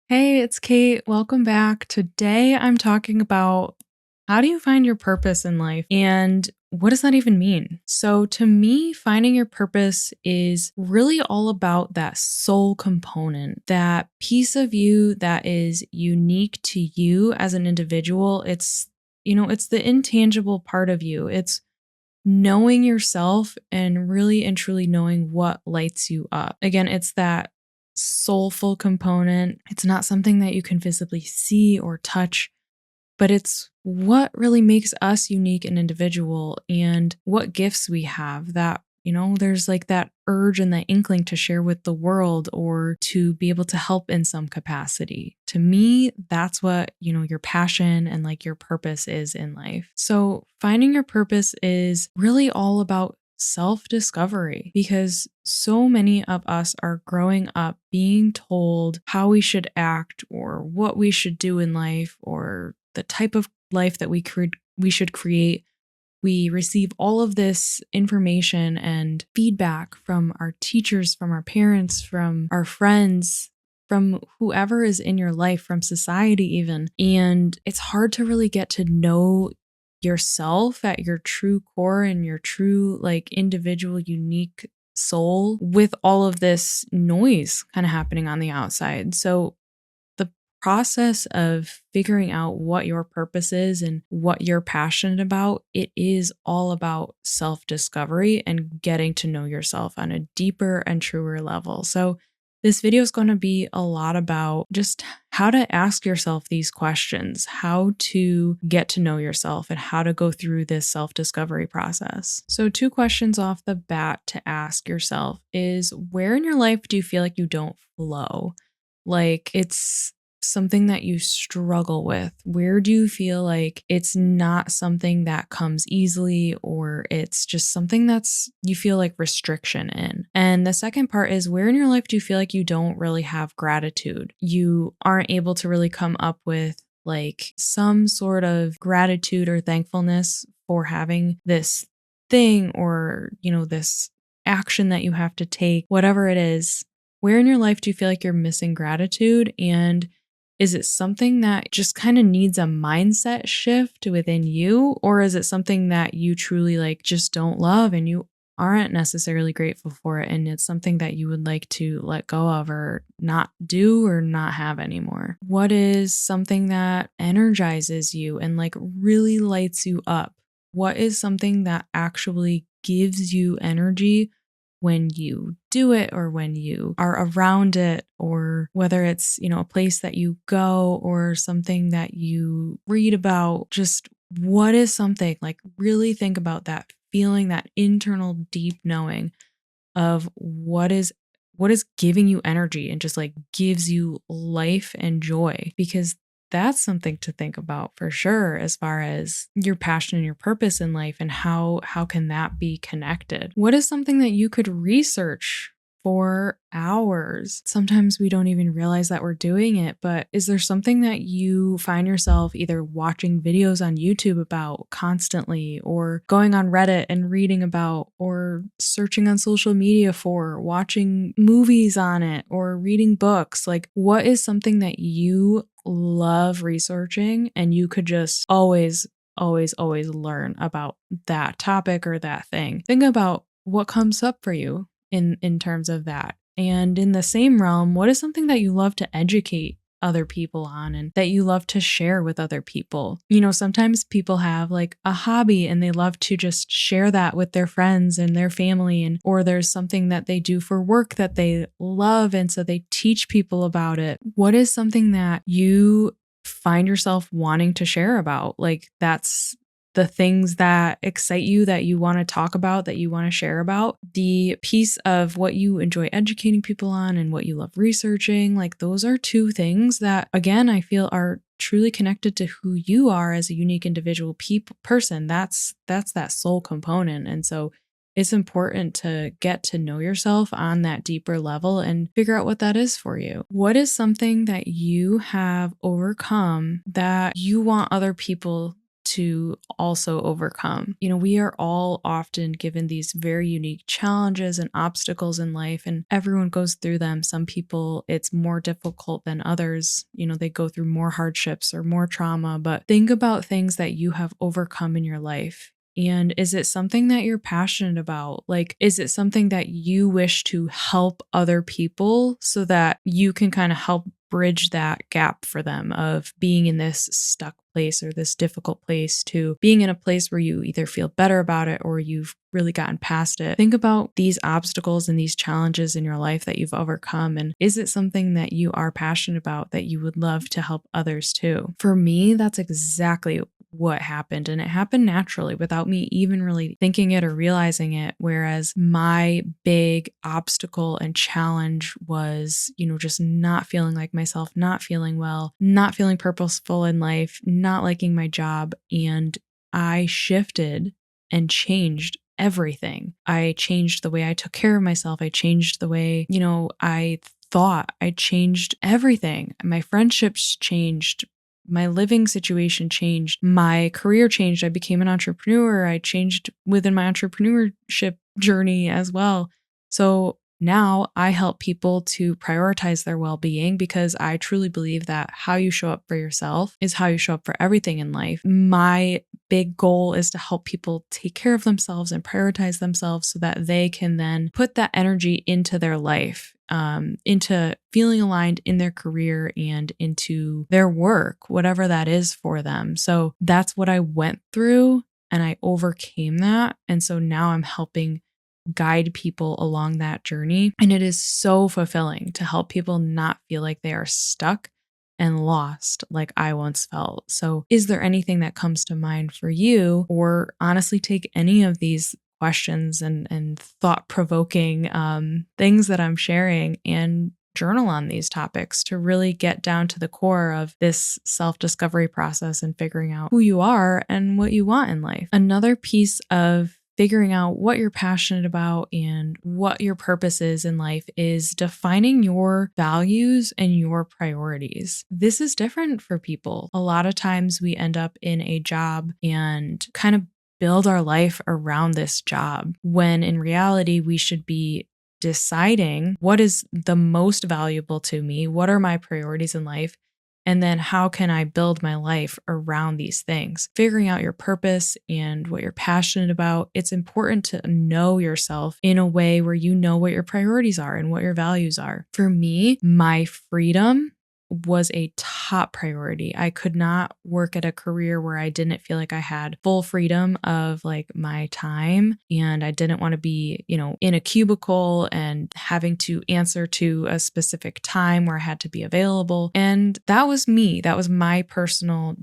Hey, it's Kate. Welcome back. Today I'm talking about how do you find your purpose in life and what does that even mean? So, to me, finding your purpose is really all about that soul component, that piece of you that is unique to you as an individual. It's the intangible part of you. It's knowing yourself and really and truly knowing what lights you up. Again, it's that soulful component. It's not something that you can visibly see or touch, but it's what really makes us unique and individual and what gifts we have that, there's like that urge and that inkling to share with the world or to be able to help in some capacity. To me, that's what, your passion and like your purpose is in life. So finding your purpose is really all about self discovery because so many of us are growing up being told how we should act or what we should do in life or the type of life that we should create. We receive all of this information and feedback from our teachers, from our parents, from our friends, from whoever is in your life, from society even. And it's hard to really get to know yourself at your true core and your true like individual unique soul with all of this noise kind of happening on the outside. So the process of figuring out what your purpose is and what you're passionate about, it is all about self-discovery and getting to know yourself on a deeper and truer level. So this video is going to be a lot about just how to ask yourself these questions, how to get to know yourself, and how to go through this self-discovery process. So 2 questions off the bat to ask yourself is, where in your life do you feel like you don't flow? Like it's something that you struggle with? Where do you feel like it's not something that comes easily or it's just something that's you feel like restriction in? And the second part is, where in your life do you feel like you don't really have gratitude? You aren't able to really come up with like some sort of gratitude or thankfulness for having this thing or, this action that you have to take, whatever it is. Where in your life do you feel like you're missing gratitude? And is it something that just kind of needs a mindset shift within you? Or is it something that you truly like just don't love and you aren't necessarily grateful for it? And it's something that you would like to let go of or not do or not have anymore? What is something that energizes you and like really lights you up? What is something that actually gives you energy when you do it or when you are around it, or whether it's, a place that you go or something that you read about? Just what is something like really think about that feeling, that internal deep knowing of what is giving you energy and just like gives you life and joy, because that's something to think about for sure as far as your passion and your purpose in life and how can that be connected. What is something that you could research for hours? Sometimes we don't even realize that we're doing it, but is there something that you find yourself either watching videos on YouTube about constantly, or going on Reddit and reading about, or searching on social media for, watching movies on it, or reading books? Like, what is something that you love researching and you could just always, always, always learn about that topic or that thing? Think about what comes up for you in terms of that. And in the same realm, what is something that you love to educate other people on and that you love to share with other people? Sometimes people have like a hobby and they love to just share that with their friends and their family, and or there's something that they do for work that they love and so they teach people about it. What is something that you find yourself wanting to share about? Like that's the things that excite you, that you want to talk about, that you want to share about, the piece of what you enjoy educating people on and what you love researching. Like those are 2 things that, again, I feel are truly connected to who you are as a unique individual person. That's that soul component. And so it's important to get to know yourself on that deeper level and figure out what that is for you. What is something that you have overcome that you want other people to also overcome. We are all often given these very unique challenges and obstacles in life, and everyone goes through them. Some people, it's more difficult than others. They go through more hardships or more trauma, but think about things that you have overcome in your life. And is it something that you're passionate about? Like, is it something that you wish to help other people so that you can kind of help bridge that gap for them of being in this stuck place or this difficult place to being in a place where you either feel better about it or you've really gotten past it? Think about these obstacles and these challenges in your life that you've overcome. And is it something that you are passionate about that you would love to help others too? For me, that's exactly what happened. And it happened naturally without me even really thinking it or realizing it. Whereas my big obstacle and challenge was, just not feeling like myself, not feeling well, not feeling purposeful in life, not liking my job. And I shifted and changed everything. I changed the way I took care of myself. I changed the way, I thought. I changed everything. My friendships changed. My living situation changed. My career changed. I became an entrepreneur. I changed within my entrepreneurship journey as well. So now I help people to prioritize their well-being because I truly believe that how you show up for yourself is how you show up for everything in life. My big goal is to help people take care of themselves and prioritize themselves so that they can then put that energy into their life, into feeling aligned in their career and into their work, whatever that is for them. So that's what I went through and I overcame that. And so now I'm helping guide people along that journey. And it is so fulfilling to help people not feel like they are stuck and lost like I once felt. So is there anything that comes to mind for you? Or honestly, take any of these questions and thought-provoking things that I'm sharing and journal on these topics to really get down to the core of this self-discovery process and figuring out who you are and what you want in life. Another piece of figuring out what you're passionate about and what your purpose is in life is defining your values and your priorities. This is different for people. A lot of times we end up in a job and kind of build our life around this job, when in reality, we should be deciding what is the most valuable to me, what are my priorities in life, and then how can I build my life around these things? Figuring out your purpose and what you're passionate about. It's important to know yourself in a way where you know what your priorities are and what your values are. For me, my freedom was a top priority. I could not work at a career where I didn't feel like I had full freedom of like my time, and I didn't want to be, in a cubicle and having to answer to a specific time where I had to be available. And that was me. That was my personal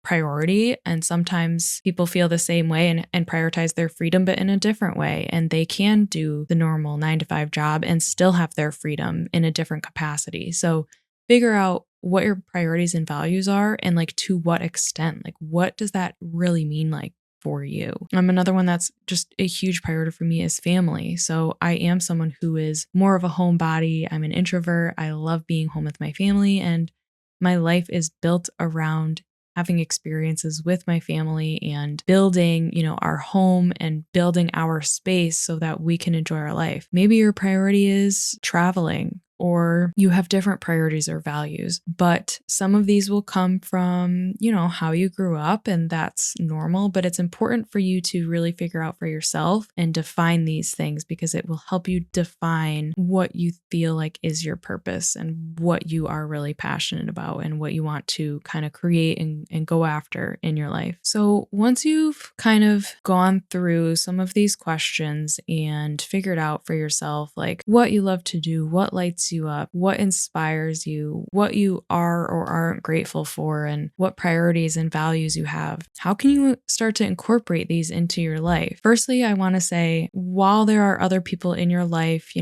priority. And sometimes people feel the same way and prioritize their freedom, but in a different way. And they can do the normal 9-to-5 job and still have their freedom in a different capacity. So figure out what your priorities and values are and like to what extent, like what does that really mean like for you? Another one that's just a huge priority for me is family. So I am someone who is more of a homebody. I'm an introvert. I love being home with my family, and my life is built around having experiences with my family and building, our home and building our space so that we can enjoy our life. Maybe your priority is traveling, or you have different priorities or values, but some of these will come from, how you grew up, and that's normal, but it's important for you to really figure out for yourself and define these things because it will help you define what you feel like is your purpose and what you are really passionate about and what you want to kind of create and go after in your life. So once you've kind of gone through some of these questions and figured out for yourself, like what you love to do, what lights you up, what inspires you, what you are or aren't grateful for, and what priorities and values you have, how can you start to incorporate these into your life? Firstly, I want to say, while there are other people in your life,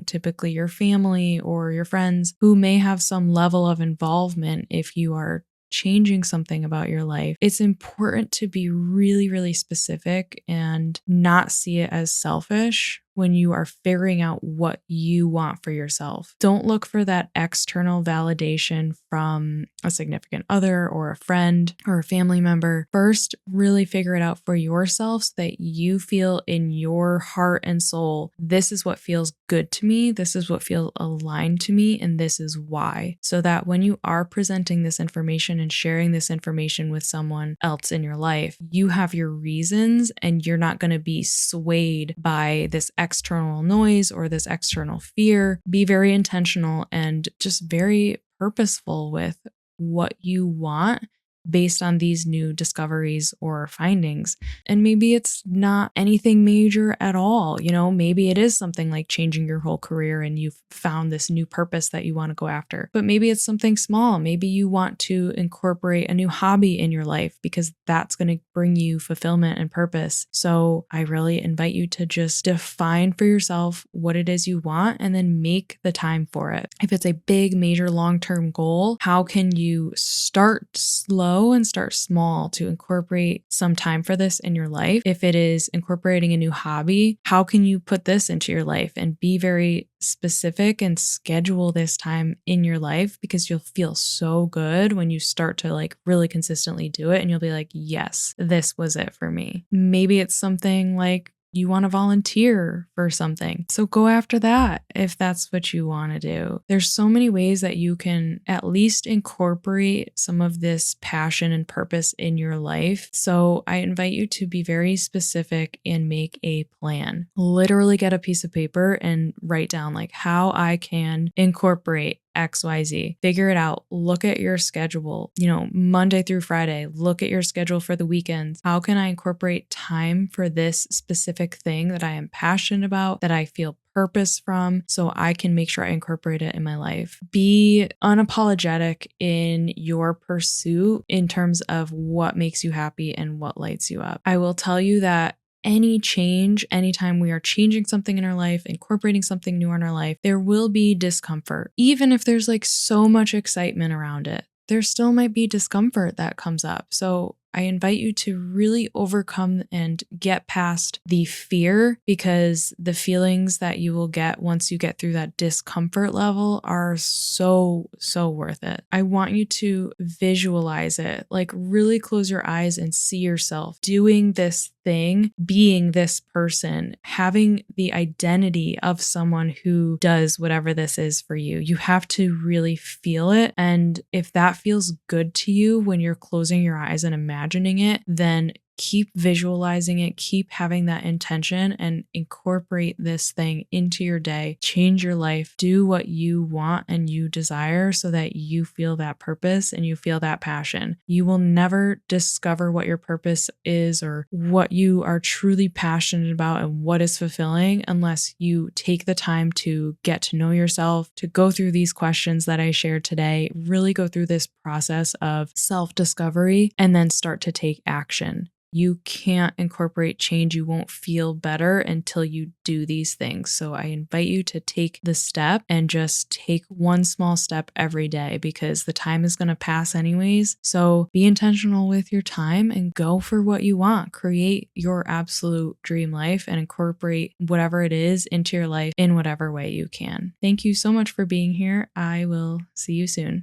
typically your family or your friends who may have some level of involvement if you are changing something about your life, it's important to be really, really specific and not see it as selfish when you are figuring out what you want for yourself. Don't look for that external validation from a significant other or a friend or a family member. First, really figure it out for yourself so that you feel in your heart and soul, this is what feels good to me, this is what feels aligned to me, and this is why. So that when you are presenting this information and sharing this information with someone else in your life, you have your reasons and you're not going to be swayed by this external noise or this external fear. Be very intentional and just very purposeful with what you want based on these new discoveries or findings. And maybe it's not anything major at all. Maybe it is something like changing your whole career and you've found this new purpose that you want to go after. But maybe it's something small. Maybe you want to incorporate a new hobby in your life because that's going to bring you fulfillment and purpose. So I really invite you to just define for yourself what it is you want and then make the time for it. If it's a big, major, long-term goal, how can you start slow and start small to incorporate some time for this in your life? If it is incorporating a new hobby, how can you put this into your life and be very specific and schedule this time in your life, because you'll feel so good when you start to really consistently do it and you'll be like, yes, this was it for me. Maybe it's something like you want to volunteer for something. So go after that if that's what you want to do. There's so many ways that you can at least incorporate some of this passion and purpose in your life. So I invite you to be very specific and make a plan. Literally get a piece of paper and write down how I can incorporate XYZ. Figure it out. Look at your schedule, Monday through Friday. Look at your schedule for the weekends. How can I incorporate time for this specific thing that I am passionate about, that I feel purpose from, so I can make sure I incorporate it in my life? Be unapologetic in your pursuit in terms of what makes you happy and what lights you up. I will tell you that any change, anytime we are changing something in our life, incorporating something new in our life, there will be discomfort. Even if there's so much excitement around it, there still might be discomfort that comes up. So I invite you to really overcome and get past the fear, because the feelings that you will get once you get through that discomfort level are so worth it. I want you to visualize it, really close your eyes and see yourself doing this thing, being this person, having the identity of someone who does whatever this is for you. You have to really feel it. And if that feels good to you when you're closing your eyes and imagining it, then keep visualizing it, keep having that intention, and incorporate this thing into your day. Change your life, do what you want and you desire so that you feel that purpose and you feel that passion. You will never discover what your purpose is or what you are truly passionate about and what is fulfilling unless you take the time to get to know yourself, to go through these questions that I shared today, really go through this process of self-discovery, and then start to take action. You can't incorporate change. You won't feel better until you do these things. So I invite you to take the step and just take one small step every day, because the time is going to pass anyways. So be intentional with your time and go for what you want. Create your absolute dream life and incorporate whatever it is into your life in whatever way you can. Thank you so much for being here. I will see you soon.